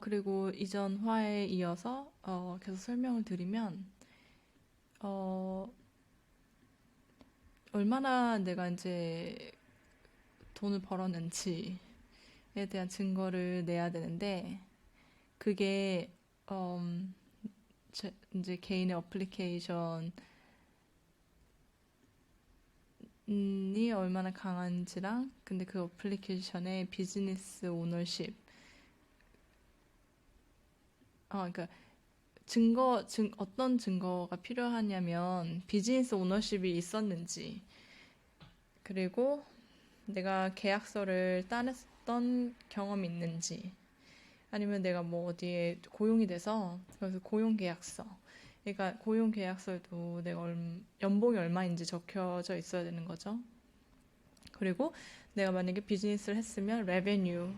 그리고 이전 화에 이어서 계속 설명을 드리면 어, 얼마나 내가 이제 돈을 벌었는지에 대한 증거를 내야 되는데 그게 음, 이제 개인의 어플리케이션이 얼마나 강한지랑 근데 그 어플리케이션의 비즈니스 오너십 그러니까 어떤 증거가 필요하냐면 비즈니스 오너십이 있었는지 그리고 내가 계약서를 따냈던 경험이 있는지 아니면 내가 뭐 어디에 고용이 돼서 그래서 고용 계약서 그러니까 고용 계약서에도 내가 연봉이 얼마인지 적혀져 있어야 되는 거죠. 그리고 내가 만약에 비즈니스를 했으면 revenue,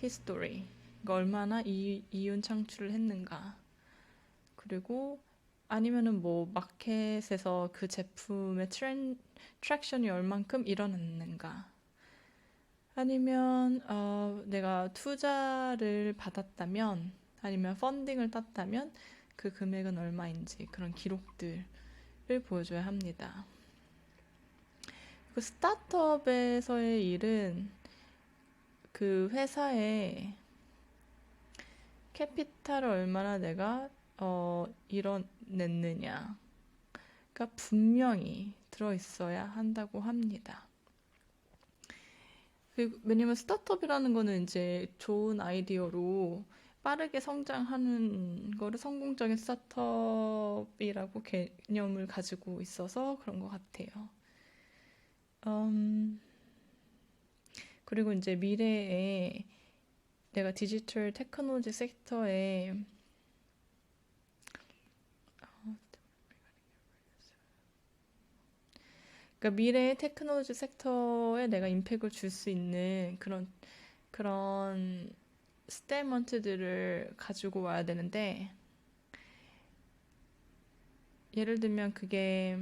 history 그러니까 얼마나 이윤 창출을 했는가 그리고 아니면은 뭐 마켓에서 그 제품의 트랙션이 얼만큼 일어났는가 아니면 내가 투자를 받았다면 아니면 펀딩을 땄다면 그 금액은 얼마인지 그런 기록들을 보여줘야 합니다. 그 스타트업에서의 일은 그 회사에 캐피탈을 얼마나 내가 이뤄냈느냐가 분명히 들어있어야 한다고 합니다. 왜냐면 스타트업이라는 거는 이제 좋은 아이디어로 빠르게 성장하는 거를 성공적인 스타트업이라고 개념을 가지고 있어서 그런 것 같아요. 음, 그리고 이제 미래에 내가 디지털 테크놀로지 섹터에 그러니까 미래의 테크놀로지 섹터에 내가 임팩을 줄 수 있는 그런 스테이먼트들을 가지고 와야 되는데 예를 들면 그게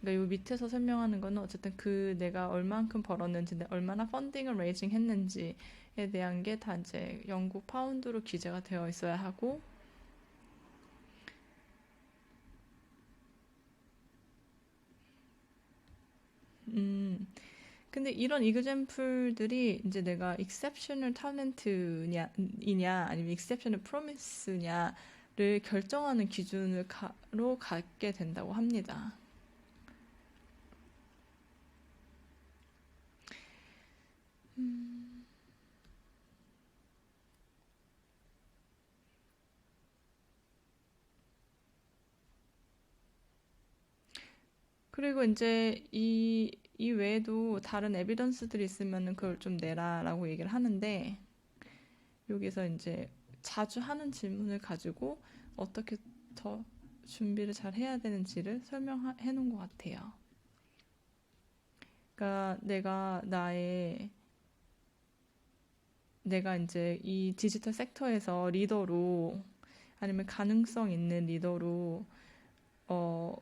그러니까 요 밑에서 설명하는 거는 어쨌든 그 내가 얼만큼 벌었는지, 얼마나 펀딩을 레이징 했는지에 대한 게 다 이제 영국 파운드로 기재가 되어 있어야 하고, 음, 근데 이런 이그젬플들이 이제 내가 exceptional talent이냐, 아니면 exceptional promise냐를 결정하는 기준으로 갖게 된다고 합니다. 그리고 이제 이 외에도 다른 에비던스들이 있으면은 그걸 좀 내라라고 얘기를 하는데, 여기서 이제 자주 하는 질문을 가지고 어떻게 더 준비를 잘 해야 되는지를 설명해 놓은 것 같아요. 그러니까 내가 이제 이 디지털 sek터에서 리더로 아니면 가능성 있는 리더로 어,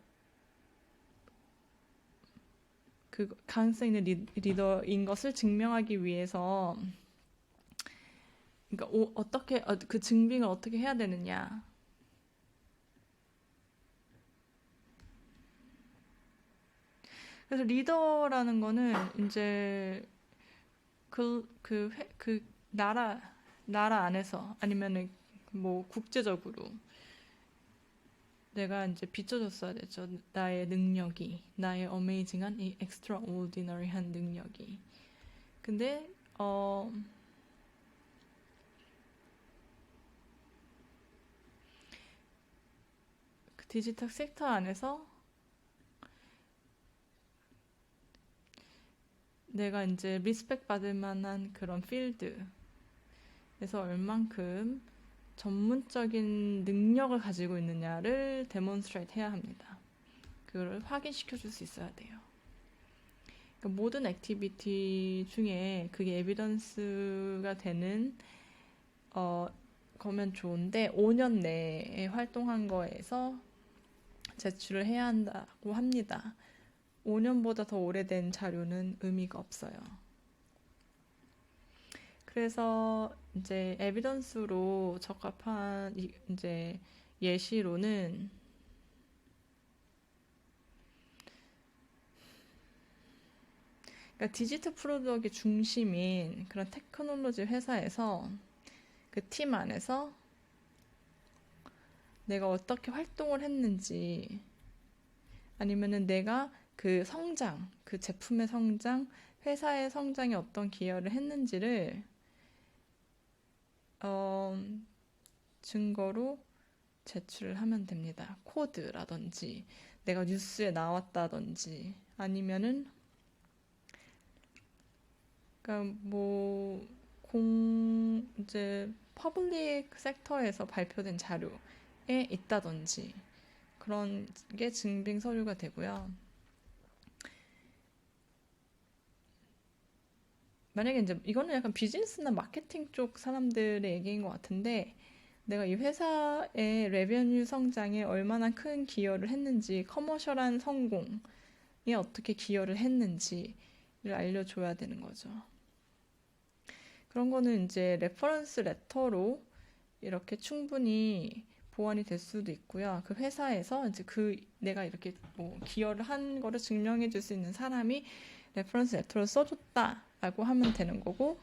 그 가능성 있는 리더인 것을 증명하기 위해서 그러니까 어떻게 그 증빙을 어떻게 해야 되느냐. 그래서 리더라는 거는 이제 그 나라 안에서 아니면은 뭐 국제적으로 내가 이제 비춰줬어야 되죠. 나의 능력이, 나의 어메이징한 이 extraordinary한 능력이. 근데 그 디지털 섹터 안에서 내가 이제 리스펙 받을 만한 그런 필드에서 얼만큼 전문적인 능력을 가지고 있느냐를 데몬스트레이트 해야 합니다. 그걸 확인시켜 줄 수 있어야 돼요. 그러니까 모든 액티비티 중에 그게 에비던스가 되는 어, 거면 좋은데 5년 내에 활동한 거에서 제출을 해야 한다고 합니다. 5년보다 더 오래된 자료는 의미가 없어요. 그래서 이제 에비던스로 적합한 이제 예시로는 그러니까 디지털 프로덕트의 중심인 그런 테크놀로지 회사에서 그 팀 안에서 내가 어떻게 활동을 했는지 아니면은 내가 그 성장, 그 제품의 성장, 회사의 성장에 어떤 기여를 했는지를 어, 증거로 제출을 하면 됩니다. 코드라든지 내가 뉴스에 나왔다든지 아니면은 그러니까 뭐 이제 퍼블릭 섹터에서 발표된 자료에 있다든지 그런 게 증빙 서류가 되고요. 만약에 이제 이거는 약간 비즈니스나 마케팅 쪽 사람들의 얘기인 것 같은데 내가 이 회사의 레베뉴 성장에 얼마나 큰 기여를 했는지 커머셜한 성공에 어떻게 기여를 했는지를 알려줘야 되는 거죠. 그런 거는 이제 레퍼런스 레터로 이렇게 충분히 보완이 될 수도 있고요. 그 회사에서 이제 그 내가 이렇게 뭐 기여를 한 거를 증명해 줄 수 있는 사람이 레퍼런스 레터를 써줬다라고 하면 되는 거고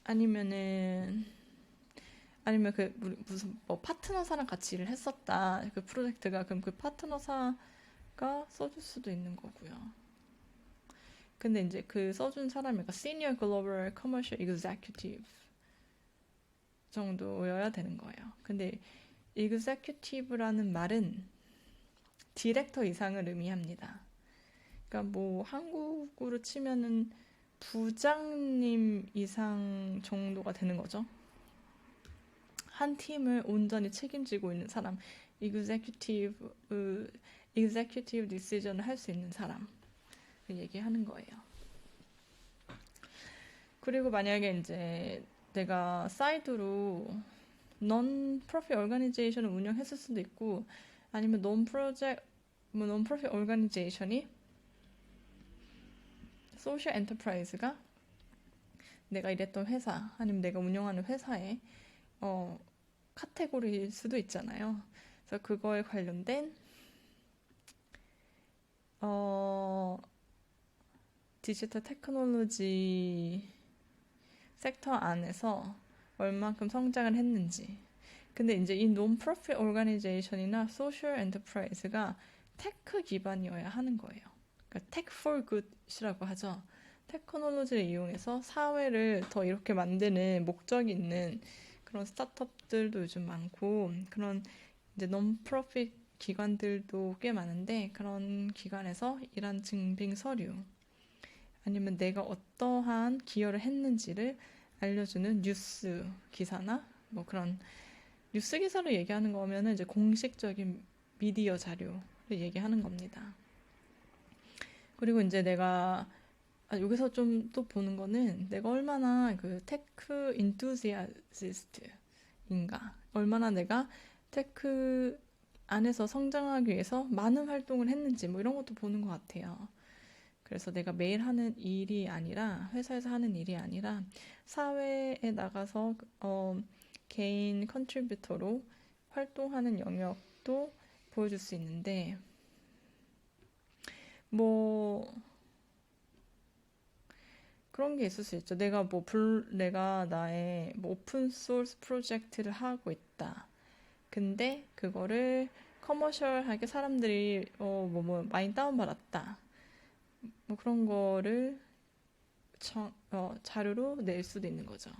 아니면 그 무슨 뭐 파트너사랑 같이 일을 했었다 그 프로젝트가 그럼 그 파트너사가 써줄 수도 있는 거고요. 근데 이제 그 써준 사람이 Senior Global Commercial Executive 정도여야 되는 거예요. 근데 Executive라는 말은 디렉터 이상을 의미합니다. 그러니까 뭐 한국으로 치면은 부장님 이상 정도가 되는 거죠. 한 팀을 온전히 책임지고 있는 사람, executive decision을 할 수 있는 사람을 얘기하는 거예요. 그리고 만약에 이제 내가 사이드로 non-profit organization을 운영했을 수도 있고 아니면 non-profit organization이 social enterprise가 내가 일했던 회사 아니면 내가 운영하는 회사의 카테고리일 수도 있잖아요. 그래서 그거에 관련된 디지털 테크놀로지 섹터 안에서 얼만큼 성장을 했는지. 근데 이제 이 논프로핏 오르가니제이션이나 소셜 엔터프라이즈가 테크 기반이어야 하는 거예요. 그러니까 tech for good이라고 하죠. 테크놀로지를 이용해서 사회를 더 이렇게 만드는 목적이 있는 그런 스타트업들도 요즘 많고 그런 이제 논프로핏 기관들도 꽤 많은데 그런 기관에서 일한 증빙 서류 아니면 내가 어떠한 기여를 했는지를 알려주는 뉴스 기사나 뭐 그런 뉴스 기사로 얘기하는 거면은 이제 공식적인 미디어 자료를 얘기하는 겁니다. 그리고 이제 내가 여기서 좀 또 보는 거는 내가 얼마나 그 테크 인투지아시스트인가 얼마나 내가 테크 안에서 성장하기 위해서 많은 활동을 했는지 뭐 이런 것도 보는 것 같아요. 그래서 내가 매일 하는 일이 아니라 회사에서 하는 일이 아니라 사회에 나가서 개인 컨트리뷰터로 활동하는 영역도 보여줄 수 있는데 뭐 그런 게 있을 수 있죠. 내가 나의 뭐 오픈 소스 프로젝트를 하고 있다. 근데 그거를 커머셜하게 사람들이 뭐 많이 다운받았다. 뭐 그런 거를 자료로 낼 수도 있는 거죠.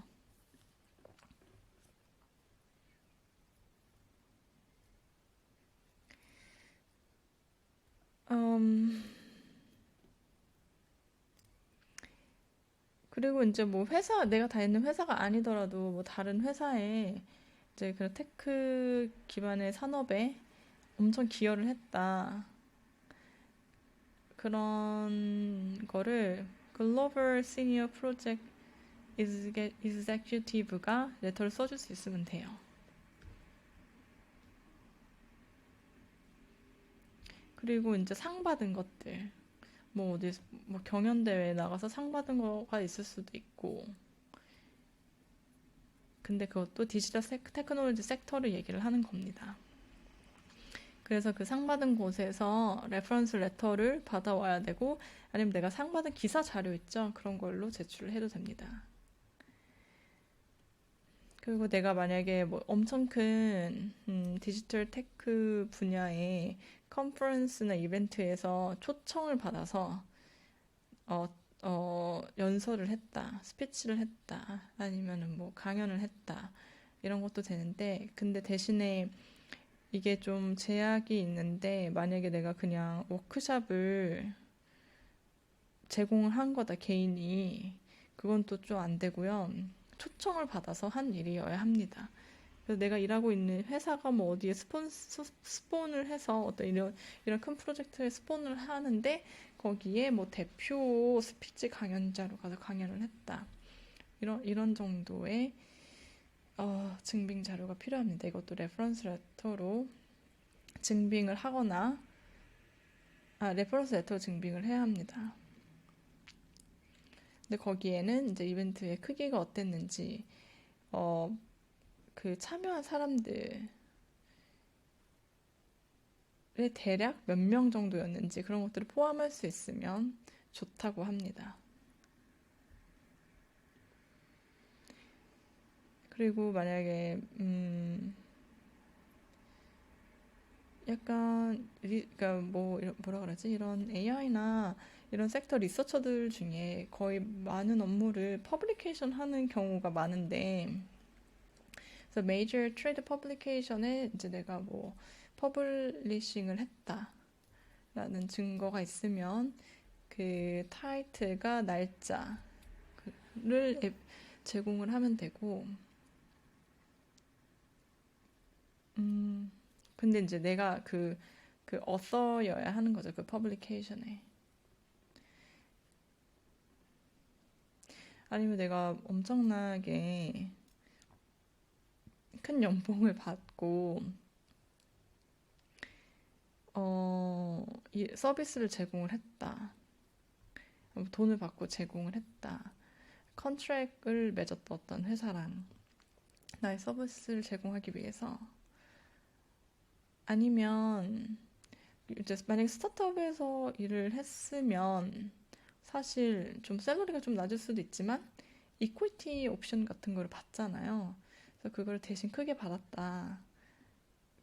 그리고 이제 뭐 내가 다니는 회사가 아니더라도 뭐 다른 회사에 이제 그런 테크 기반의 산업에 엄청 기여를 했다. 그런 거를 글로벌 시니어 프로젝트 executive가 레터를 써줄 수 있으면 돼요. 그리고 이제 상 받은 것들 뭐 어디 뭐 경연대회에 나가서 상 받은 거가 있을 수도 있고. 근데 그것도 디지털 테크놀로지 섹터를 얘기를 하는 겁니다. 그래서 그 상 받은 곳에서 레퍼런스 레터를 받아와야 되고, 아니면 내가 상 받은 기사 자료 있죠? 그런 걸로 제출을 해도 됩니다. 그리고 내가 만약에 뭐 엄청 큰 디지털 테크 분야의 컨퍼런스나 이벤트에서 초청을 받아서 어, 연설을 했다, 스피치를 했다, 아니면은 뭐 강연을 했다, 이런 것도 되는데, 근데 대신에 이게 좀 제약이 있는데, 만약에 내가 그냥 워크샵을 제공을 한 거다, 개인이. 그건 또 좀 안 되고요. 초청을 받아서 한 일이어야 합니다. 그래서 내가 일하고 있는 회사가 뭐 어디에 스폰을 해서 어떤 이런 큰 프로젝트에 스폰을 하는데, 거기에 뭐 대표 스피치 강연자로 가서 강연을 했다. 이런 정도의 증빙 자료가 필요합니다. 이것도 레퍼런스 레터로 증빙을 하거나, 레퍼런스 레터로 증빙을 해야 합니다. 근데 거기에는 이제 이벤트의 크기가 어땠는지, 그 참여한 사람들의 대략 몇 명 정도였는지 그런 것들을 포함할 수 있으면 좋다고 합니다. 그리고 만약에 약간 그러니까 뭐 뭐라 그러지? 이런 AI나 이런 섹터 리서처들 중에 거의 많은 업무를 퍼블리케이션 하는 경우가 많은데, 그래서 메이저 트레이드 퍼블리케이션에 이제 내가 뭐 퍼블리싱을 했다라는 증거가 있으면 그 타이틀과 날짜를 제공을 하면 되고, 근데 이제 내가 그 어서여야 하는 거죠. 그 퍼블리케이션에. 아니면 내가 엄청나게 큰 연봉을 받고, 이 서비스를 제공을 했다. 돈을 받고 제공을 했다. 컨트랙을 맺었던 어떤 회사랑 나의 서비스를 제공하기 위해서. 아니면 이제 만약에 스타트업에서 일을 했으면 사실 좀 샐러리가 좀 낮을 수도 있지만 이퀄티 옵션 같은 걸 받잖아요. 그래서 그걸 대신 크게 받았다.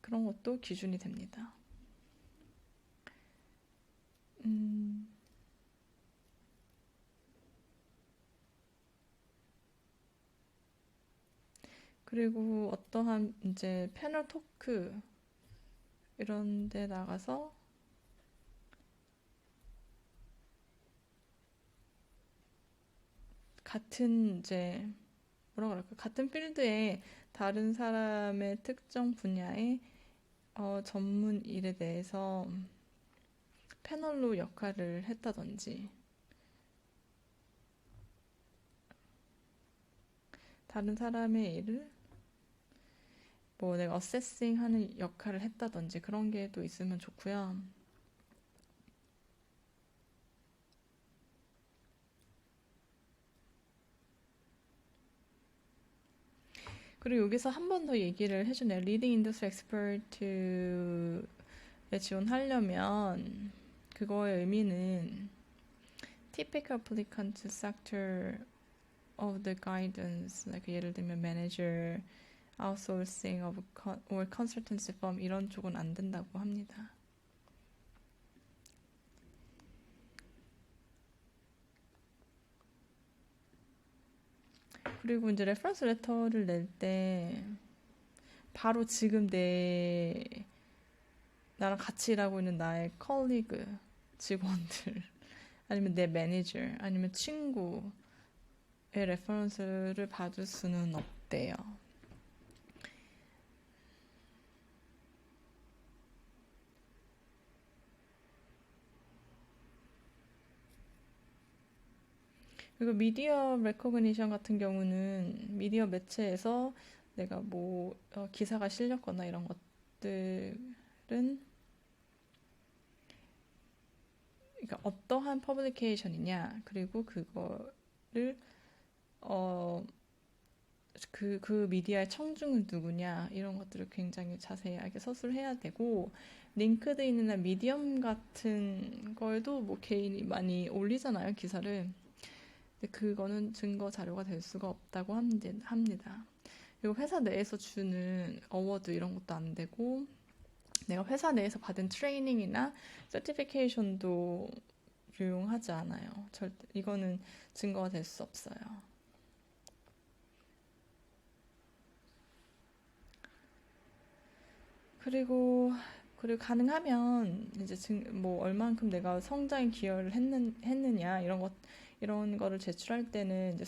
그런 것도 기준이 됩니다. 음, 그리고 어떠한 이제 패널 토크 이런 데 나가서 같은 이제 뭐라 그럴까, 같은 필드의 다른 사람의 특정 분야의 전문 일에 대해서 패널로 역할을 했다든지, 다른 사람의 일을 뭐 내가 어세싱 하는 역할을 했다든지, 그런 게 또 있으면 좋고요. 그리고 여기서 한 번 더 얘기를 해주네요. 리딩 인더스트리 엑스퍼트에 지원하려면 그거의 의미는 typical applicant sector of the guidance, like 예를 들면 manager, outsourcing of or consultancy firm, 이런 쪽은 안 된다고 합니다. 그리고 이제 레퍼런스 레터를 낼 때 바로 지금 나랑 같이 일하고 있는 나의 컬리그, 직원들, 아니면 내 매니저, 아니면 친구의 레퍼런스를 받을 수는 없대요. 그리고 미디어 레코그니션 같은 경우는 미디어 매체에서 내가 뭐 기사가 실렸거나 이런 것들은 그러니까 어떠한 퍼블리케이션이냐, 그리고 그거를 어, 그 미디어의 청중은 누구냐, 이런 것들을 굉장히 자세하게 서술해야 되고, 링크드인이나 미디엄 같은 거에도 뭐 개인이 많이 올리잖아요, 기사를. 근데 그거는 증거 자료가 될 수가 없다고 합니다. 그리고 회사 내에서 주는 어워드 이런 것도 안 되고, 내가 회사 내에서 받은 트레이닝이나 서티피케이션도 유용하지 않아요. 절대 이거는 증거가 될 수 없어요. 그리고 가능하면 이제 뭐 얼만큼 내가 성장에 기여를 했느냐 이런 거를 제출할 때는 이제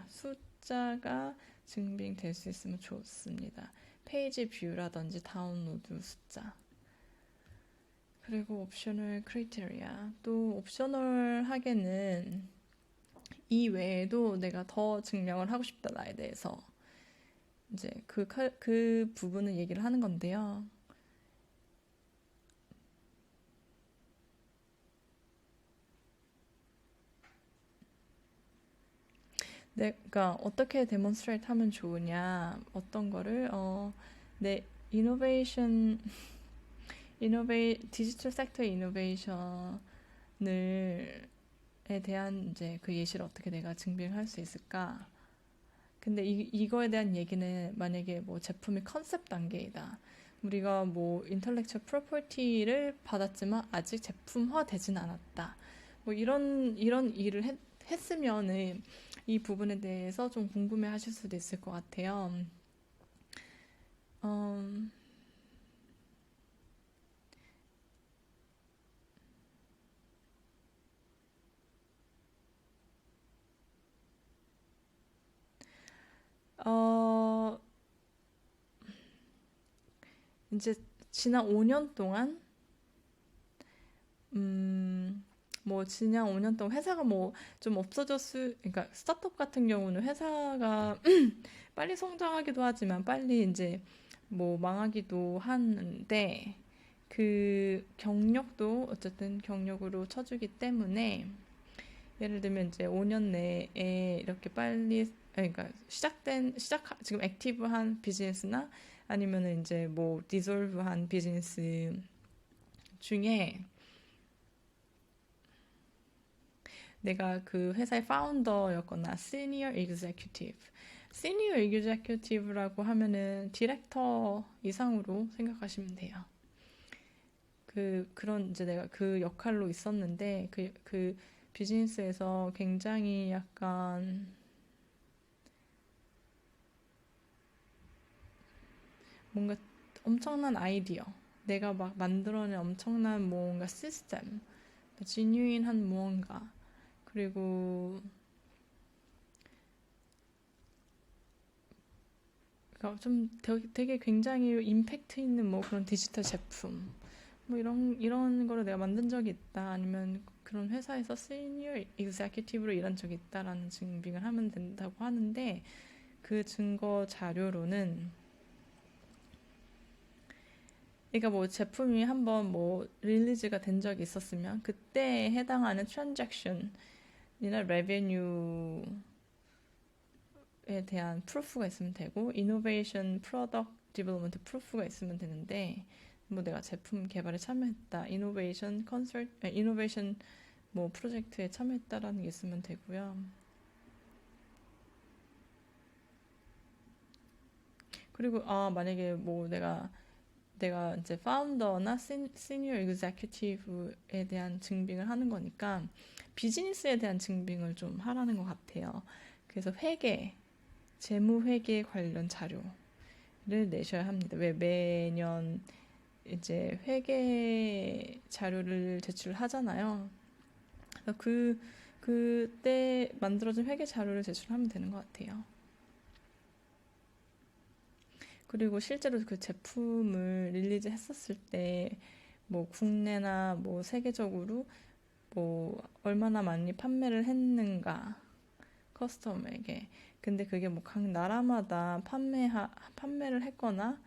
숫자가 증빙될 수 있으면 좋습니다. 페이지 뷰라든지 다운로드 숫자. 그리고 옵셔널 크리테리아. 또 옵셔널하게는 이 외에도 내가 더 증명을 하고 싶다, 나에 대해서. 이제 그 부분을 얘기를 하는 건데요. 내가 어떻게 데몬스트레이트 하면 좋으냐, 어떤 거를, 내 디지털 섹터 이노베이션을, 에 대한 이제 그 예시를 어떻게 내가 증빙할 수 있을까? 근데 이거에 대한 얘기는 만약에 뭐 제품이 컨셉 단계이다. 우리가 뭐 인텔렉츄얼 프로퍼티를 받았지만 아직 제품화 되진 않았다. 뭐 이런 일을 했으면은 이 부분에 대해서 좀 궁금해 하실 수도 있을 것 같아요. 음, 어, 이제 지난 5년 동안 뭐 지난 5년 동안 회사가 뭐 좀 그러니까 스타트업 같은 경우는 회사가 빨리 성장하기도 하지만 빨리 이제 뭐 망하기도 하는데, 그 경력도 어쨌든 경력으로 쳐주기 때문에, 예를 들면 이제 5년 내에 이렇게 빨리, 그러니까 지금 액티브한 비즈니스나 아니면은 이제 뭐 디졸브한 비즈니스 중에 내가 그 회사의 파운더였거나 시니어 에그제큐티브라고 하면은 디렉터 이상으로 생각하시면 돼요. 그런 이제 내가 그 역할로 있었는데, 그 비즈니스에서 굉장히 약간 뭔가 엄청난 아이디어, 내가 막 만들어낸 엄청난 뭔가 시스템, 지뉴인한 무언가, 그리고 그러니까 좀 되게 굉장히 임팩트 있는 뭐 그런 디지털 제품, 뭐 이런 거를 내가 만든 적이 있다, 아니면 그런 회사에서 시니어 executive로 일한 적이 있다라는 증빙을 하면 된다고 하는데, 그 증거 자료로는, 그러니까 뭐 제품이 한번 뭐 릴리즈가 된 적이 있었으면 그때에 해당하는 트랜잭션이나 레베뉴에 대한 프루프가 있으면 되고, 이노베이션 프로덕트 디벨롭먼트 프루프가 있으면 되는데, 뭐 내가 제품 개발에 참여했다, 이노베이션 뭐 프로젝트에 참여했다라는 게 있으면 되고요. 그리고 만약에 뭐 내가 이제 파운더나 시니어 에그제큐티브에 대한 증빙을 하는 거니까 비즈니스에 대한 증빙을 좀 하라는 것 같아요. 그래서 재무 회계 관련 자료를 내셔야 합니다. 왜 매년 이제 회계 자료를 제출하잖아요. 그래서 그때 만들어진 회계 자료를 제출하면 되는 것 같아요. 그리고 실제로 그 제품을 릴리즈 했었을 때, 뭐 국내나 뭐 세계적으로 뭐 얼마나 많이 판매를 했는가, 커스텀에게. 근데 그게 뭐 각 나라마다 판매를 했거나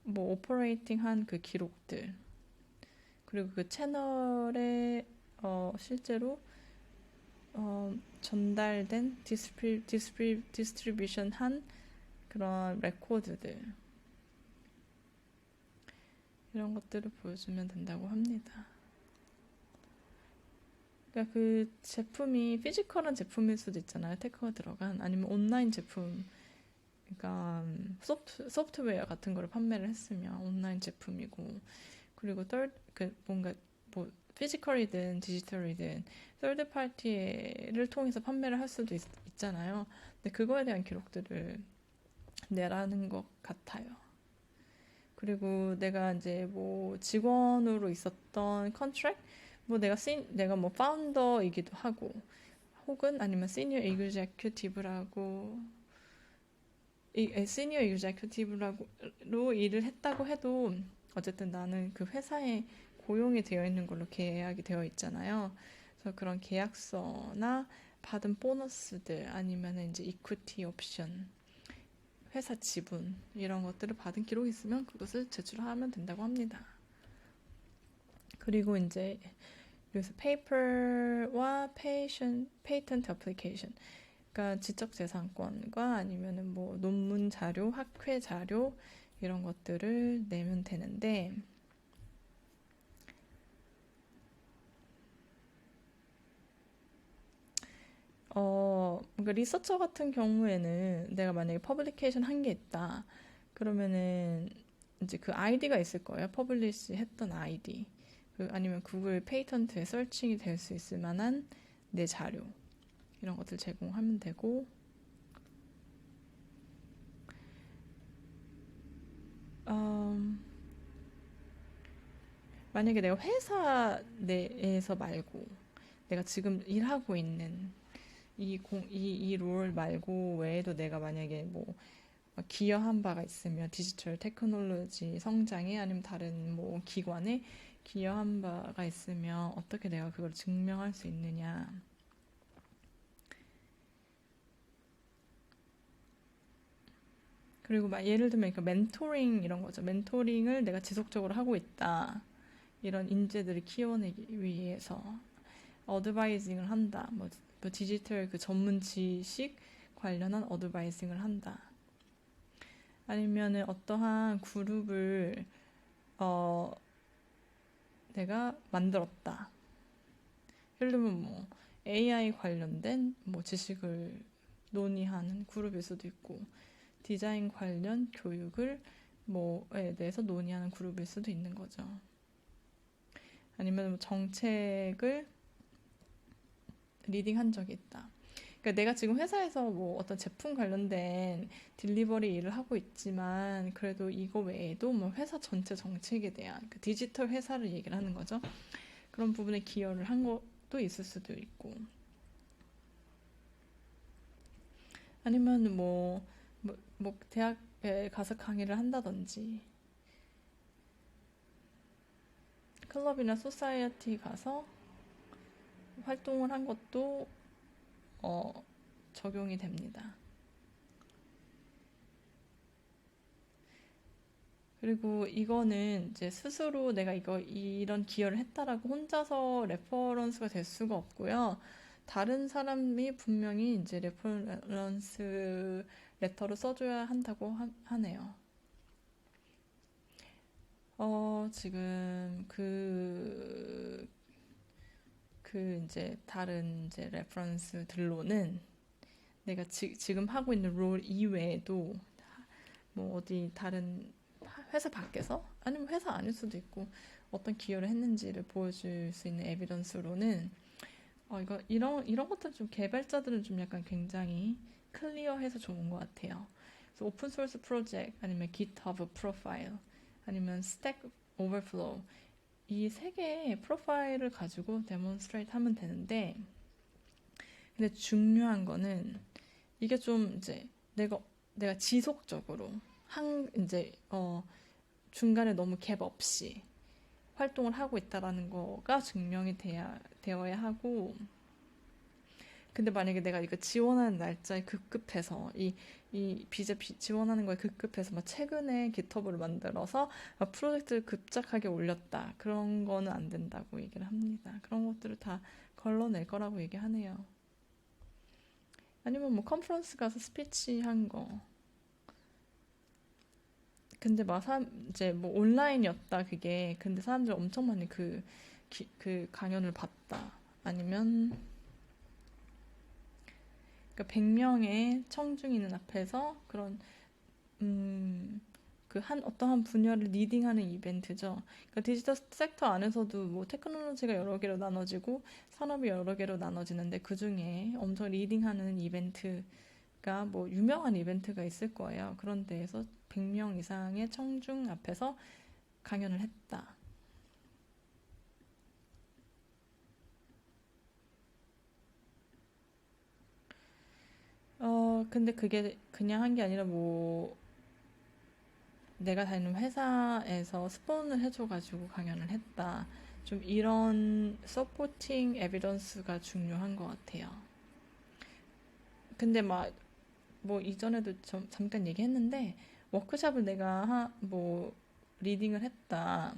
뭐 오퍼레이팅 한 그 기록들, 그리고 그 채널의 실제로 전달된 디스트리뷰션한 그런 레코드들 이런 것들을 보여주면 된다고 합니다. 그러니까 그 제품이 피지컬한 제품일 수도 있잖아요. 테크가 들어간 아니면 온라인 제품, 그러니까 소프트웨어 같은 거를 판매를 했으면 온라인 제품이고, 그리고 뭔가 뭐 피지컬이든 디지털이든 서드 파티를 통해서 판매를 할 수도 있잖아요. 근데 그거에 대한 기록들을 내라는 것 같아요. 그리고 내가 이제 뭐 직원으로 있었던 컨트랙, 뭐 내가 뭐 파운더이기도 하고, 혹은 아니면 시니어 에그제큐티브라고 시니어 에그제큐티브로 일을 했다고 해도 어쨌든 나는 그 회사에 고용이 되어 있는 걸로 계약이 되어 있잖아요. 그래서 그런 계약서나 받은 보너스들 아니면 이제 이퀴티 옵션, 회사 지분 이런 것들을 받은 기록이 있으면 그것을 제출하면 된다고 합니다. 그리고 이제 여기서 페이퍼와 페이턴트 애플리케이션, 그러니까 지적재산권과 아니면은 뭐 논문 자료, 학회 자료 이런 것들을 내면 되는데, 그러니까 리서처 같은 경우에는 내가 만약에 퍼블리케이션 한 게 있다 그러면은 이제 그 아이디가 있을 거예요. 퍼블리시 했던 아이디. 아니면 구글 페이턴트에 서칭이 될 수 있을 만한 내 자료 이런 것들 제공하면 되고, 만약에 내가 회사 내에서 말고 내가 지금 일하고 있는 이 롤 말고 외에도 내가 만약에 뭐 기여한 바가 있으면 디지털 테크놀로지 성장에 아니면 다른 뭐 기관에 기여한 바가 있으면 어떻게 내가 그걸 증명할 수 있느냐. 그리고 막 예를 들면 그러니까 멘토링 이런 거죠. 멘토링을 내가 지속적으로 하고 있다. 이런 인재들을 키워내기 위해서 어드바이징을 한다. 뭐 디지털 그 전문 지식 관련한 어드바이징을 한다. 아니면은 어떠한 그룹을 내가 만들었다. 예를 들면 뭐 AI 관련된 뭐 지식을 논의하는 그룹일 수도 있고, 디자인 관련 교육을 뭐에 대해서 논의하는 그룹일 수도 있는 거죠. 아니면 뭐 정책을 리딩한 적이 있다. 그러니까 내가 지금 회사에서 뭐 어떤 제품 관련된 딜리버리 일을 하고 있지만 그래도 이거 외에도 뭐 회사 전체 정책에 대한 그 디지털 회사를 얘기를 하는 거죠. 그런 부분에 기여를 한 것도 있을 수도 있고, 아니면 뭐 대학에 가서 강의를 한다든지 클럽이나 소사이어티 가서 활동을 한 것도 적용이 됩니다. 그리고 이거는 이제 스스로 내가 이런 기여를 했다라고 혼자서 레퍼런스가 될 수가 없고요. 다른 사람이 분명히 이제 레퍼런스 레터를 써줘야 한다고 하네요. 지금 이제 다른 이제 레퍼런스들로는 내가 지금 하고 있는 롤 이외에도 뭐 어디 다른 회사 밖에서 아니면 회사 아닐 수도 있고 어떤 기여를 했는지를 보여줄 수 있는 에비던스로는 이런 것들 좀 개발자들은 좀 약간 굉장히 클리어해서 좋은 것 같아요. 그래서 오픈 소스 프로젝트 아니면 GitHub 프로파일 아니면 스택 오버플로우 이 세 개의 프로파일을 가지고 데몬스트레이트 하면 되는데, 근데 중요한 거는 이게 좀 이제 내가 지속적으로 이제 중간에 너무 갭 없이 활동을 하고 있다라는 거가 증명이 되어야 하고, 근데 만약에 내가 이거 지원하는 날짜에 급급해서 이 비자 지원하는 거에 급급해서 막 최근에 깃허브를 만들어서 막 프로젝트를 급작하게 올렸다. 그런 거는 안 된다고 얘기를 합니다. 그런 것들을 다 걸러낼 거라고 얘기하네요. 아니면 뭐 컨퍼런스 가서 스피치 한 거. 근데 막 이제 뭐 온라인이었다 그게. 근데 사람들 엄청 많이 그 강연을 봤다. 아니면 그러니까 100명의 청중인은 앞에서 그런 그 어떠한 분야를 리딩하는 이벤트죠. 그러니까 디지털 섹터 안에서도 뭐 테크놀로지가 여러 개로 나눠지고 산업이 여러 개로 나눠지는데 그 중에 엄청 리딩하는 이벤트가 뭐 유명한 이벤트가 있을 거예요. 그런 데에서 100명 이상의 청중 앞에서 강연을 했다. 근데 그게 그냥 한 게 아니라 뭐 내가 다니는 회사에서 스폰을 해줘가지고 강연을 했다. 좀 이런 서포팅 에비던스가 중요한 것 같아요. 근데 막 뭐 이전에도 잠깐 얘기했는데 워크숍을 내가 뭐 리딩을 했다.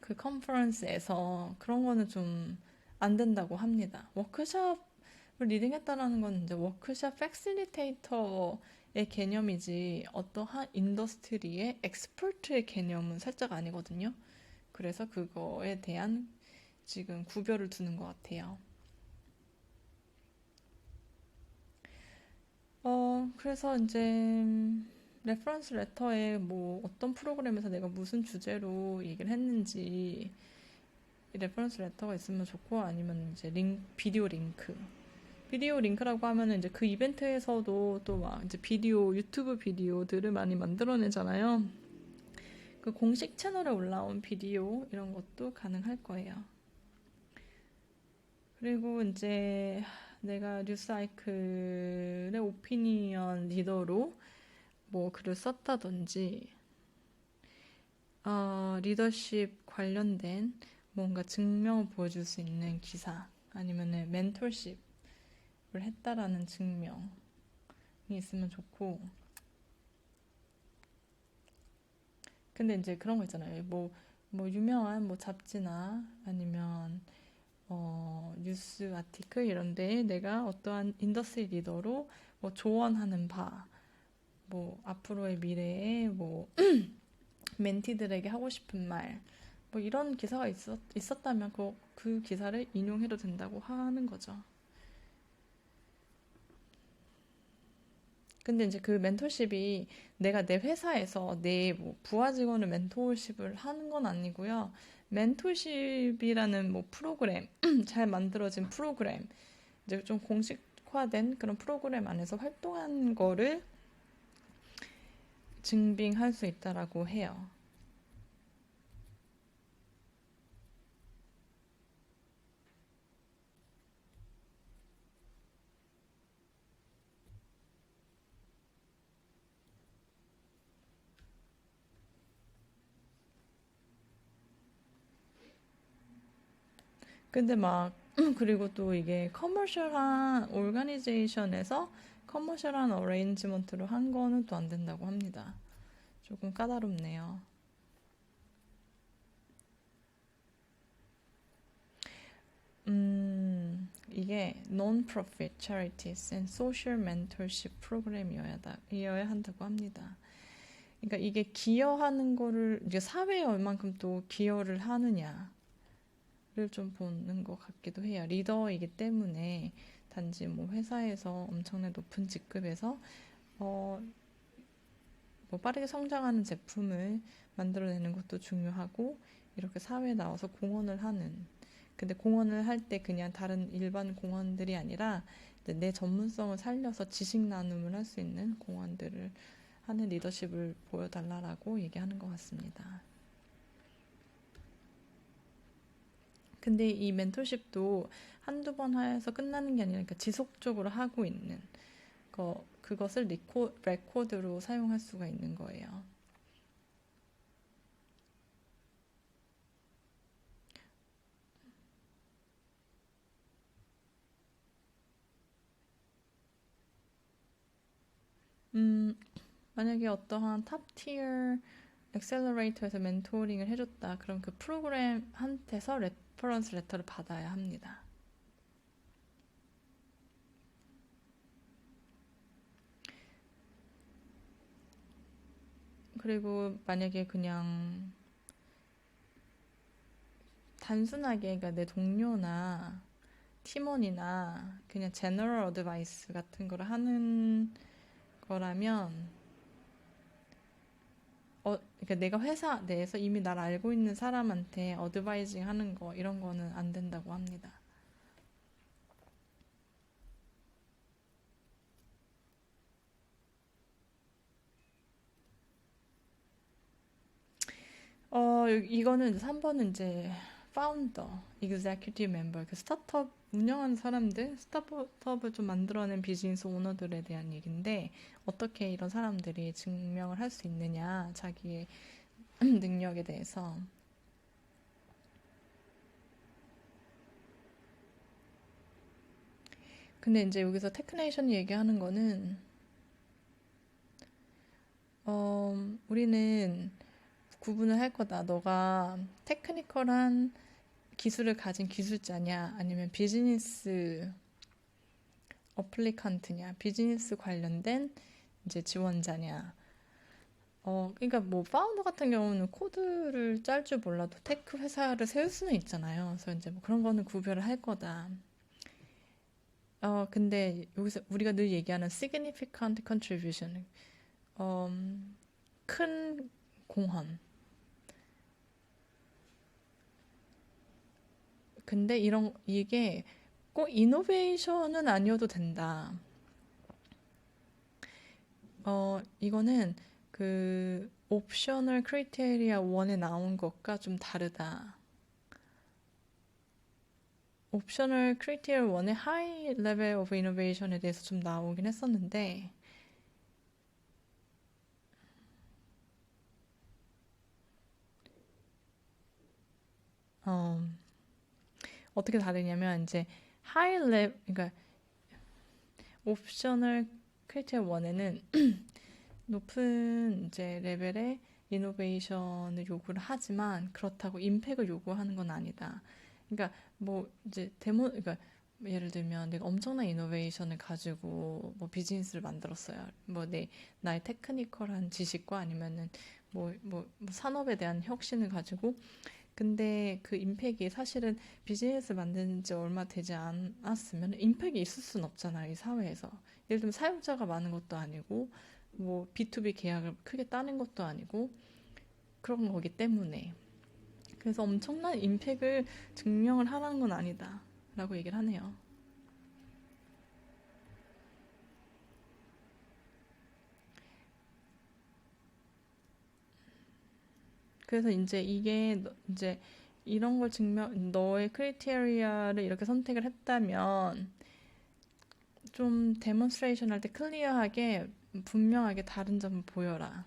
그 컨퍼런스에서 그런 거는 좀 안 된다고 합니다. 워크숍을 리딩했다라는 건 이제 워크숍 팩실리테이터의 개념이지 어떠한 인더스트리의 엑스퍼트의 개념은 살짝 아니거든요. 그래서 그거에 대한 지금 구별을 두는 것 같아요. 그래서 이제 레퍼런스 레터에 뭐 어떤 프로그램에서 내가 무슨 주제로 얘기를 했는지 레퍼런스 레터가 있으면 좋고 아니면 이제 비디오 링크. 비디오 링크라고 하면은 이제 그 이벤트에서도 또 막 이제 유튜브 비디오들을 많이 만들어내잖아요. 그 공식 채널에 올라온 비디오 이런 것도 가능할 거예요. 그리고 이제 내가 뉴스아이클의 오피니언 리더로 뭐 글을 썼다든지 리더십 관련된 뭔가 증명을 보여줄 수 있는 기사 아니면은 멘토십을 했다라는 증명이 있으면 좋고 근데 이제 그런 거 있잖아요. 뭐 유명한 뭐 잡지나 아니면 뉴스 아티클 이런 데에 내가 어떠한 인더스트리 리더로 뭐 조언하는 바, 뭐 앞으로의 미래에 뭐 멘티들에게 하고 싶은 말, 뭐 이런 기사가 있었다면 그 기사를 인용해도 된다고 하는 거죠. 근데 이제 그 멘토십이 내가 내 회사에서 내 뭐 부하 직원을 멘토십을 하는 건 아니고요. 멘토십이라는 뭐 프로그램, 잘 만들어진 프로그램, 이제 좀 공식화된 그런 프로그램 안에서 활동한 거를 증빙할 수 있다라고 해요. 근데 막 그리고 또 이게 커머셜한 오르가니제이션에서 커머셜한 어레인지먼트로 한 거는 또 안 된다고 합니다. 조금 까다롭네요. 이게 Non-Profit Charities and Social Mentorship 프로그램이어야 한다고 합니다. 그러니까 이게 기여하는 거를 이제 사회에 얼만큼 또 기여를 하느냐 좀 보는 것 같기도 해요. 리더이기 때문에 단지 뭐 회사에서 엄청나게 높은 직급에서 어, 뭐 빠르게 성장하는 제품을 만들어내는 것도 중요하고 이렇게 사회에 나와서 공헌을 하는 근데 공헌을 할 때 그냥 다른 일반 공헌들이 아니라 내 전문성을 살려서 지식 나눔을 할 수 있는 공헌들을 하는 리더십을 보여달라고 얘기하는 것 같습니다. 근데 이 멘토십도 한두 번 해서 끝나는 게 아니라 그러니까 지속적으로 하고 있는 그것을 레코드로 사용할 수가 있는 거예요. 음, 만약에 어떠한 탑 티어 엑셀러레이터에서 멘토링을 해줬다. 그럼 그 프로그램한테서 레퍼런스 레터를 받아야 합니다. 그리고 만약에 그냥 단순하게 그러니까 내 동료나 팀원이나 그냥 제너럴 어드바이스 같은 걸 하는 거라면 그러니까 내가 회사 내에서 이미 날 알고 있는 사람한테 어드바이징 하는 거 이런 거는 안 된다고 합니다. 이거는 이제 3번은 이제 파운더, executive member, 그 스타트업 운영하는 사람들, 스타트업을 좀 만들어낸 비즈니스 오너들에 대한 얘기인데 어떻게 이런 사람들이 증명을 할 수 있느냐, 자기의 능력에 대해서. 근데 이제 여기서 테크네이션 얘기하는 거는 우리는 구분을 할 거다. 너가 테크니컬한 기술을 가진 기술자냐, 아니면 비즈니스 어플리칸트냐, 비즈니스 관련된 이제 지원자냐. 그러니까 뭐 파운더 같은 경우는 코드를 짤 줄 몰라도 테크 회사를 세울 수는 있잖아요. 그래서 이제 뭐 그런 거는 구별을 할 거다. 근데 여기서 우리가 늘 얘기하는 significant contribution, 어, 큰 공헌. 근데 이게 꼭 이노베이션은 아니어도 된다. 이거는 그 옵셔널 크리테리아 1에 나온 것과 좀 다르다. 옵셔널 크리테리아 1의 하이 레벨 오브 이노베이션에 대해서 좀 나오긴 했었는데, 어, 어떻게 다르냐면, 이제 하이 레벨, 그러니까 옵셔널 크리테리아 1에는 높은 이제 레벨의 이노베이션을 요구를 하지만 그렇다고 임팩을 요구하는 건 아니다. 그러니까 뭐 이제 그러니까 예를 들면 내가 엄청난 이노베이션을 가지고 뭐 비즈니스를 만들었어요. 뭐 나의 테크니컬한 지식과 아니면은 뭐 산업에 대한 혁신을 가지고 근데 그 임팩이 사실은 비즈니스 만든 지 얼마 되지 않았으면 임팩이 있을 순 없잖아요, 이 사회에서. 예를 들면 사용자가 많은 것도 아니고 뭐 B2B 계약을 크게 따는 것도 아니고 그런 거기 때문에 그래서 엄청난 임팩을 증명을 하라는 건 아니다 라고 얘기를 하네요. 그래서 이제 이게 이제 이런 걸 너의 크리테리아를 이렇게 선택을 했다면 좀 데몬스트레이션 할 때 클리어하게 분명하게 다른 점을 보여라.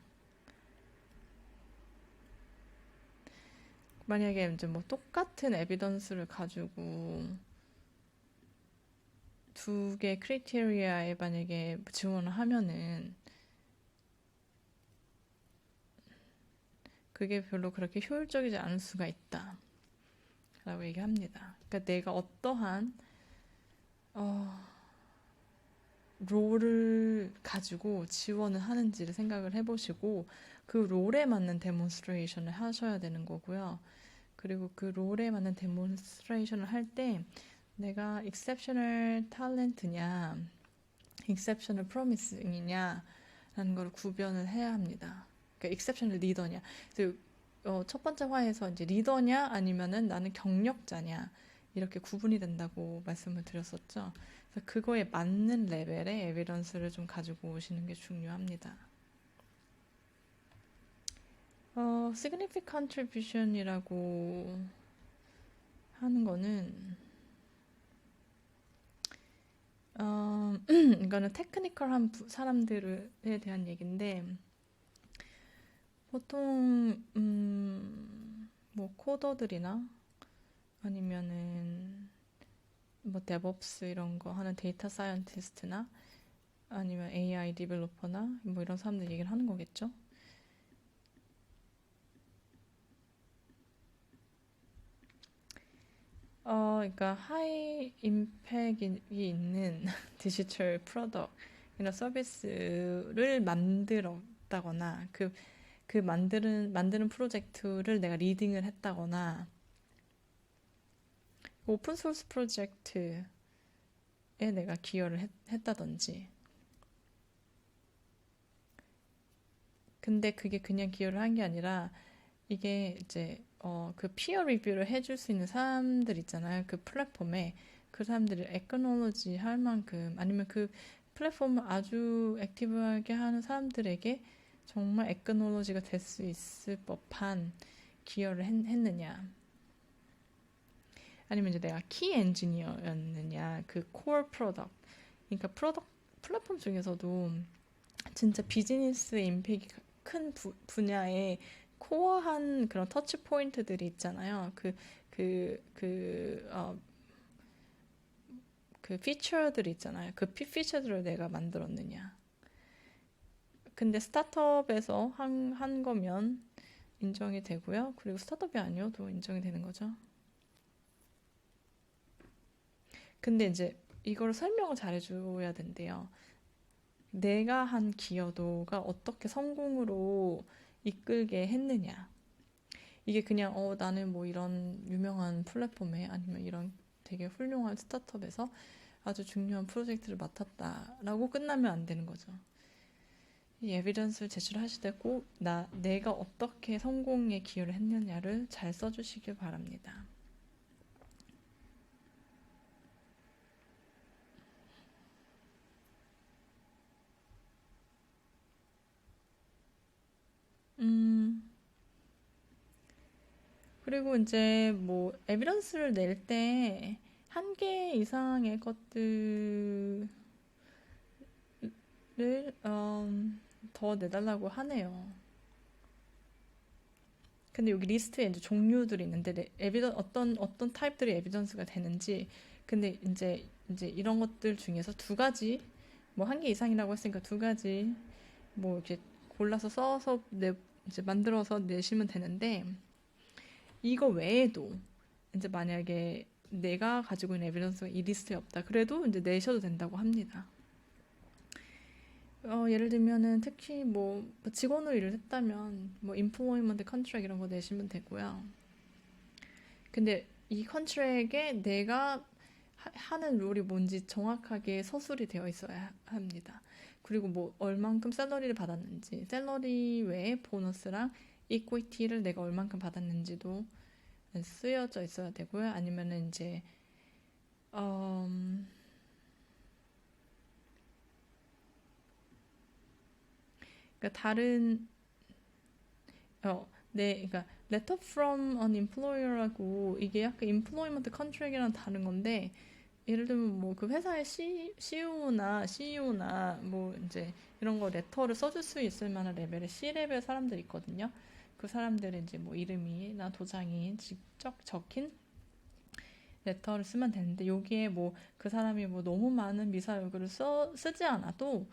만약에 이제 뭐 똑같은 에비던스를 가지고 두 개 크리테리아에 만약에 지원을 하면은 그게 별로 그렇게 효율적이지 않을 수가 있다. 라고 얘기합니다. 그러니까 내가 어떠한 어, 롤을 가지고 지원을 하는지를 생각을 해보시고 그 롤에 맞는 데몬스트레이션을 하셔야 되는 거고요. 그리고 그 롤에 맞는 데몬스트레이션을 할 때 내가 exceptional talent냐, exceptional promising이냐 라는 걸 구별을 해야 합니다. 그러니까 exceptional leader냐. 그래서 첫 번째 화에서 이제 리더냐 아니면은 나는 경력자냐 이렇게 구분이 된다고 말씀을 드렸었죠. 그래서 그거에 맞는 레벨의 에비던스를 좀 가지고 오시는 게 중요합니다. significant contribution이라고 하는 거는 이거는 테크니컬한 사람들에 대한 얘기인데 보통 뭐 코더들이나 아니면은 뭐 데브옵스 이런 거 하는 데이터 사이언티스트나 아니면 AI 디벨로퍼나 뭐 이런 사람들 얘기를 하는 거겠죠. 그러니까 하이 임팩이 있는 디지털 프로덕트나 서비스를 만들었다거나 그 만드는 프로젝트를 내가 리딩을 했다거나 오픈 소스 프로젝트에 내가 기여를 했다든지. 근데 그게 그냥 기여를 한 게 아니라 이게 이제 그 피어 리뷰를 해줄 수 있는 사람들 있잖아요. 그 플랫폼에 그 사람들을 에코노로지 할 만큼 아니면 그 플랫폼을 아주 액티브하게 하는 사람들에게 정말 에코노로지가 될 수 있을 법한 기여를 했느냐. 아니면 이제 내가 키 엔지니어였느냐. 그 코어 프로덕트. 그러니까 플랫폼 중에서도 진짜 비즈니스의 임팩이 큰 분야에 코어한 그런 터치 포인트들이 있잖아요. 그 피처들이 있잖아요. 그 피처들을 내가 만들었느냐. 근데 스타트업에서 한 거면 인정이 되고요. 그리고 스타트업이 아니어도 인정이 되는 거죠. 근데 이제 이걸 설명을 잘해줘야 된대요. 내가 한 기여도가 어떻게 성공으로 이끌게 했느냐. 이게 그냥 나는 뭐 이런 유명한 플랫폼에 아니면 이런 되게 훌륭한 스타트업에서 아주 중요한 프로젝트를 맡았다라고 끝나면 안 되는 거죠. 이 에비던스를 제출하실 때 꼭 내가 어떻게 성공에 기여를 했느냐를 잘 써주시길 바랍니다. 음, 그리고 이제 뭐 에비던스를 낼 때 한 개 이상의 것들을 더 내달라고 하네요. 근데 여기 리스트에 이제 종류들이 있는데 어떤 타입들이 에비던스가 되는지 근데 이제 이런 것들 중에서 두 가지 뭐 한 개 이상이라고 했으니까 두 가지 뭐 이렇게 골라서 써서 이제 만들어서 내시면 되는데 이거 외에도 이제 만약에 내가 가지고 있는 에비던스가 이 리스트에 없다 그래도 이제 내셔도 된다고 합니다. 예를 들면은 특히 뭐 직원으로 일을 했다면 뭐 인플로이먼트 컨트랙 이런 거 내시면 되고요. 근데 이 컨트랙에 내가 하는 롤이 뭔지 정확하게 서술이 되어 있어야 합니다. 그리고 뭐 얼만큼 샐러리를 받았는지, 샐러리 외에 보너스랑 이퀴티를 내가 얼만큼 받았는지도 쓰여져 있어야 되고요. 아니면은 이제 그러니까 그러니까 letter from an employer라고 이게 약간 employment contract이랑 다른 건데 예를 들면 뭐 그 회사의 CEO나 CEO나 뭐 이제 이런 거 레터를 써줄 수 있을 만한 레벨의 C 레벨 사람들 있거든요. 그 사람들은 이제 뭐 이름이나 도장이 직접 적힌 레터를 쓰면 되는데 여기에 뭐 그 사람이 뭐 너무 많은 미사 여구를 쓰지 않아도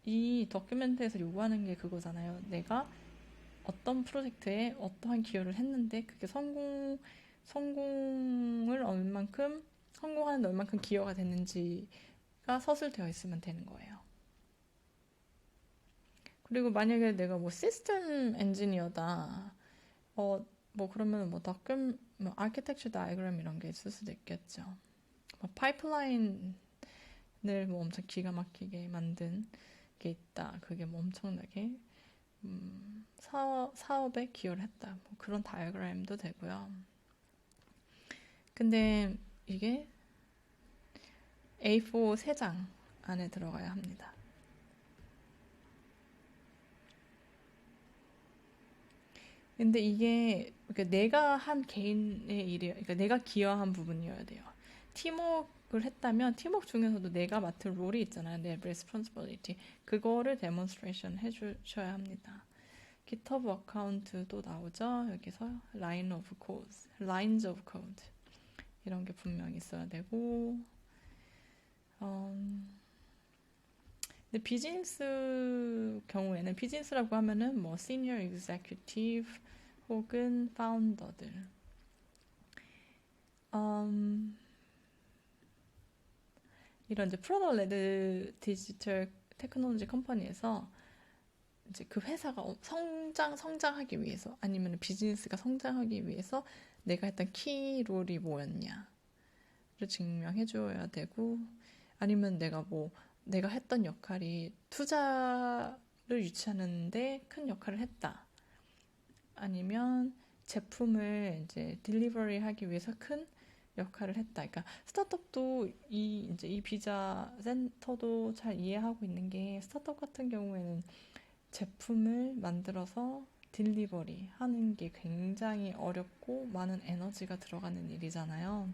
이 더큐멘트에서 요구하는 게 그거잖아요. 내가 어떤 프로젝트에 어떠한 기여를 했는데 그게 성공을 얼만큼 성공하는 얼만큼 기여가 됐는지가 서술되어 있으면 되는 거예요. 그리고 만약에 내가 뭐 시스템 엔지니어다, 뭐 그러면 뭐 뭐 아키텍처 다이그램 이런 게 있을 수도 있겠죠. 뭐 파이프라인을 뭐 엄청 기가 막히게 만든 게 있다. 그게 뭐 엄청나게 사업에 기여를 했다. 뭐 그런 다이어그램도 되고요. 근데 이게 A4 3장 안에 들어가야 합니다. 근데 이게 내가 한 개인의 일이에요. 그러니까 내가 기여한 부분이어야 돼요. 팀워크를 했다면 팀워크 중에서도 내가 맡은 롤이 있잖아요. 내 responsibility. 그거를 데몬스트레이션 해주셔야 합니다. GitHub 어카운트도 나오죠. 여기서 lines of code 이런 게 분명히 있어야 되고 근데 비즈니스 경우에는 비즈니스라고 하면은 뭐 시니어 executive 혹은 파운더들. 음, 이런 이제 프로덕트 레드 디지털 테크놀로지 컴퍼니에서 이제 그 회사가 성장하기 위해서 아니면 비즈니스가 성장하기 위해서 내가 했던 키 롤이 뭐였냐를 증명해 줘야 되고 아니면 내가 했던 역할이 투자를 유치하는데 큰 역할을 했다. 아니면 제품을 이제 딜리버리 하기 위해서 큰 역할을 했다. 그러니까 스타트업도 이제 이 비자 센터도 잘 이해하고 있는 게 스타트업 같은 경우에는 제품을 만들어서 딜리버리 하는 게 굉장히 어렵고 많은 에너지가 들어가는 일이잖아요.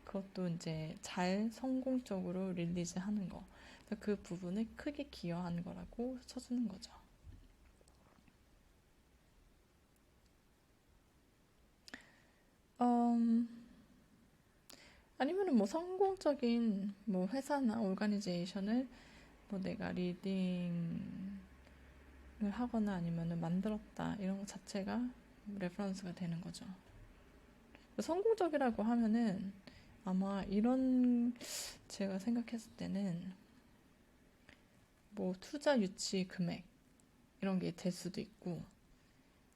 그것도 이제 잘 성공적으로 릴리즈 하는 거. 그 부분을 크게 기여한 거라고 쳐주는 거죠. 음, 아니면은 뭐 성공적인 뭐 회사나 오가니제이션을 뭐 내가 리딩을 하거나 아니면은 만들었다 이런 것 자체가 레퍼런스가 되는 거죠. 성공적이라고 하면은 아마 이런 제가 생각했을 때는 뭐 투자 유치 금액 이런 게 될 수도 있고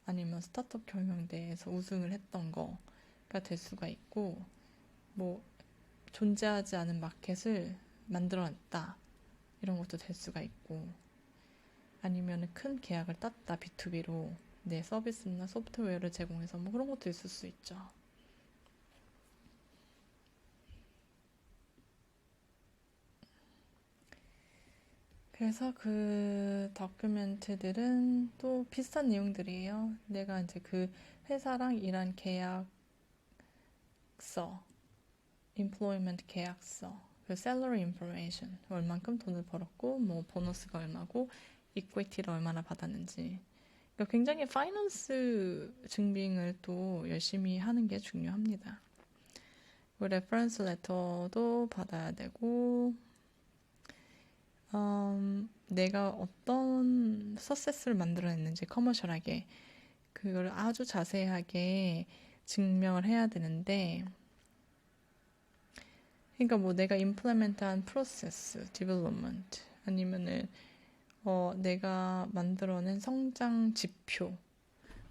아니면 스타트업 경영대회에서 우승을 했던 거가 될 수가 있고 뭐 존재하지 않은 마켓을 만들어냈다 이런 것도 될 수가 있고 아니면 큰 계약을 땄다 B2B로 내 서비스나 소프트웨어를 제공해서 뭐 그런 것도 있을 수 있죠. 그래서 그 다큐멘트들은 또 비슷한 내용들이에요. 내가 이제 그 회사랑 일한 계약서, employment 계약서, 그 salary information, 얼만큼 돈을 벌었고, 뭐 보너스가 얼마고, 이퀄티를 얼마나 받았는지. 그러니까 굉장히 파이낸스 증빙을 또 열심히 하는 게 중요합니다. 레퍼런스 레터도 받아야 되고, 내가 어떤 서세스를 만들어냈는지 커머셜하게 그걸 아주 자세하게 증명을 해야 되는데 그러니까 뭐 내가 임플레멘트한 프로세스, 디벨롭먼트 아니면은 내가 만들어낸 성장 지표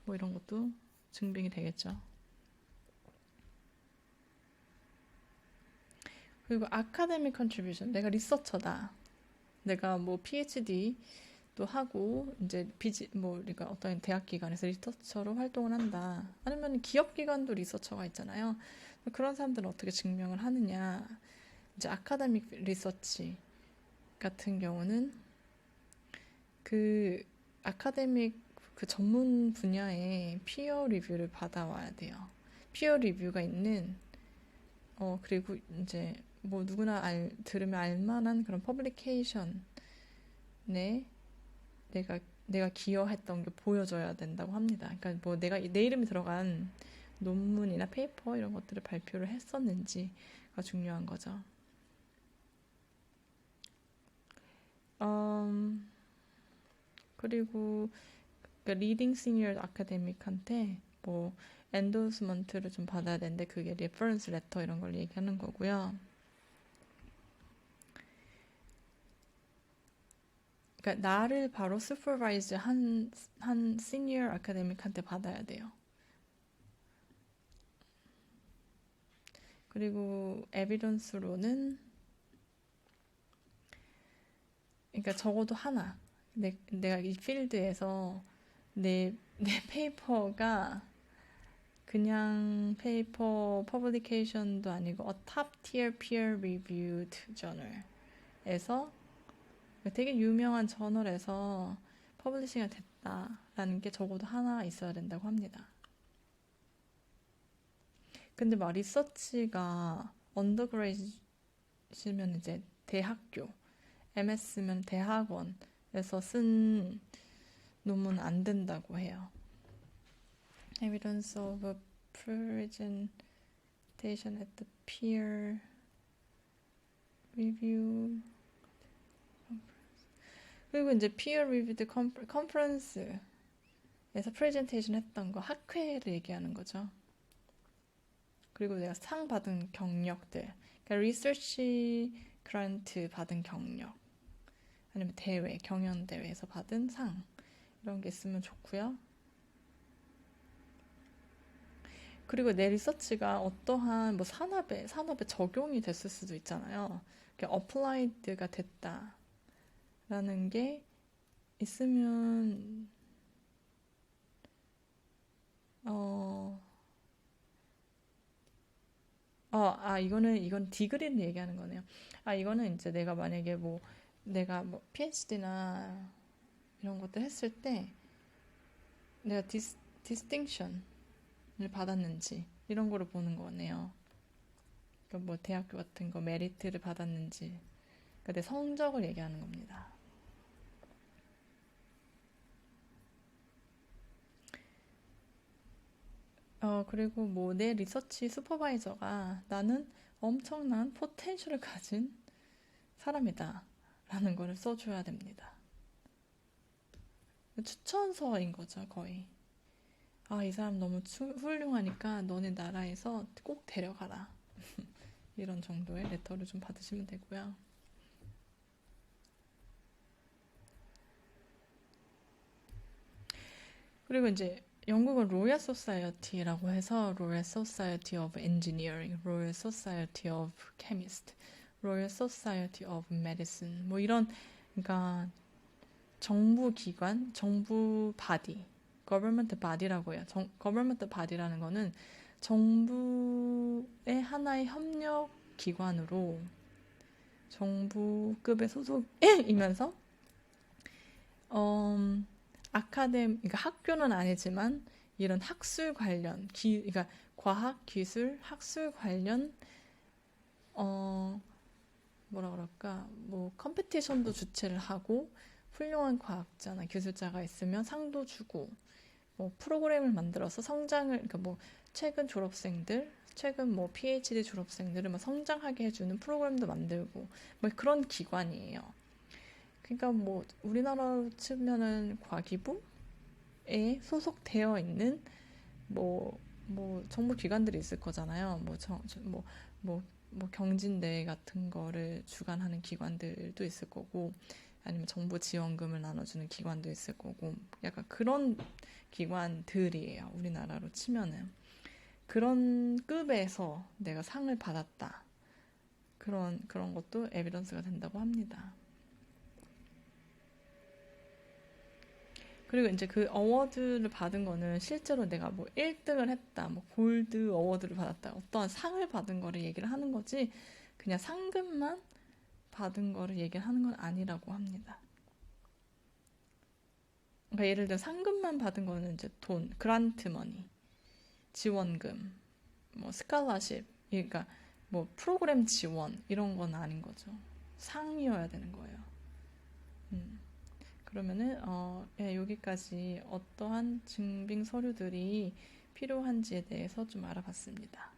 뭐 이런 것도 증빙이 되겠죠. 그리고 아카데믹 컨트리뷰션 내가 리서처다. 내가 뭐 PhD도 하고 이제 뭐 그러니까 어떤 대학 기관에서 리서처로 활동을 한다. 아니면 기업 기관도 리서처가 있잖아요. 그런 사람들은 어떻게 증명을 하느냐? 이제 아카데믹 리서치 같은 경우는 그 아카데믹 그 전문 분야의 피어 리뷰를 받아와야 돼요. 피어 리뷰가 있는 그리고 이제 뭐 누구나 들으면 알만한 그런 퍼블리케이션에 내가 기여했던 게 보여져야 된다고 합니다. 그러니까 뭐 내 이름이 들어간 논문이나 페이퍼 이런 것들을 발표를 했었는지가 중요한 거죠. 그리고 리딩 시니어 아카데믹한테 뭐 엔도스먼트를 좀 받아야 되는데 그게 레퍼런스 레터 이런 걸 얘기하는 거고요. 그러니까 나를 바로 슈퍼바이즈 한 시니어 아카데믹한테 받아야 돼요. 그리고 에비던스로는 그러니까 적어도 하나 내가 이 필드에서 내 페이퍼가 그냥 페이퍼 퍼블리케이션도 아니고 a top tier peer reviewed journal에서 되게 유명한 저널에서 퍼블리싱이 됐다라는 게 적어도 하나 있어야 된다고 합니다. 근데 막 리서치가 언더그레이드면 이제 대학교, MS면 대학원에서 쓴 논문은 안 된다고 해요. Evidence of a presentation at the peer review 그리고 이제 peer reviewed conference에서 프레젠테이션 했던 거 학회를 얘기하는 거죠. 그리고 내가 상 받은 경력들, 그러니까 리서치 그란트 받은 경력, 아니면 대회, 경연 대회에서 받은 상 이런 게 있으면 좋고요. 그리고 내 리서치가 어떠한 뭐 산업에 적용이 됐을 수도 있잖아요. 어플라이드가 됐다라는 게 있으면 어, 이건 디그리를 얘기하는 거네요. 이거는 이제 내가 만약에 내가 PhD나 이런 것들 했을 때 내가 디스팅션을 받았는지 이런 거를 보는 거네요. 그러니까 뭐 대학교 같은 거 메리트를 받았는지, 그러니까 내 성적을 얘기하는 겁니다. 그리고 뭐 내 리서치 슈퍼바이저가 나는 엄청난 포텐셜을 가진 사람이다 라는 거를 써줘야 됩니다. 추천서인 거죠, 거의. 이 사람 너무 훌륭하니까 너네 나라에서 꼭 데려가라. 이런 정도의 레터를 좀 받으시면 되고요. 그리고 이제 영국은 로얄 소사이어티라고 해서 로얄 소사이어티 오브 엔지니어링, 로얄 소사이어티 오브 케미스트, 로얄 소사이어티 오브 메디슨 뭐 이런, 그러니까 정부 기관, 정부 바디, government body라고 해요. government body라는 거는 정부의 하나의 협력 기관으로 정부급의 소속이면서 그러니까 학교는 아니지만 이런 학술 관련, 그러니까 과학, 기술, 학술 관련 뭐라 그럴까, 뭐 컴피티션도 주최를 하고 훌륭한 과학자나 기술자가 있으면 상도 주고 뭐 프로그램을 만들어서 그러니까 뭐 최근 뭐 PhD 졸업생들을 뭐 성장하게 해주는 프로그램도 만들고 뭐 그런 기관이에요. 그러니까 뭐 우리나라로 치면은 과기부에 소속되어 있는 뭐 정부 기관들이 있을 거잖아요. 뭐 경진대회 같은 거를 주관하는 기관들도 있을 거고, 아니면 정부 지원금을 나눠주는 기관도 있을 거고, 약간 그런 기관들이에요. 우리나라로 치면은 그런 급에서 내가 상을 받았다. 그런 것도 에비던스가 된다고 합니다. 그리고 이제 그 어워드를 받은 거는 실제로 내가 뭐 1등을 했다, 뭐 골드 어워드를 받았다, 어떠한 상을 받은 거를 얘기를 하는 거지, 그냥 상금만 받은 거를 얘기를 하는 건 아니라고 합니다. 그러니까 예를 들어 상금만 받은 거는 이제 돈, 그란트 머니, 지원금, 뭐 스칼라십, 그러니까 뭐 프로그램 지원 이런 건 아닌 거죠. 상이어야 되는 거예요. 그러면은 여기까지 어떠한 증빙 서류들이 필요한지에 대해서 좀 알아봤습니다.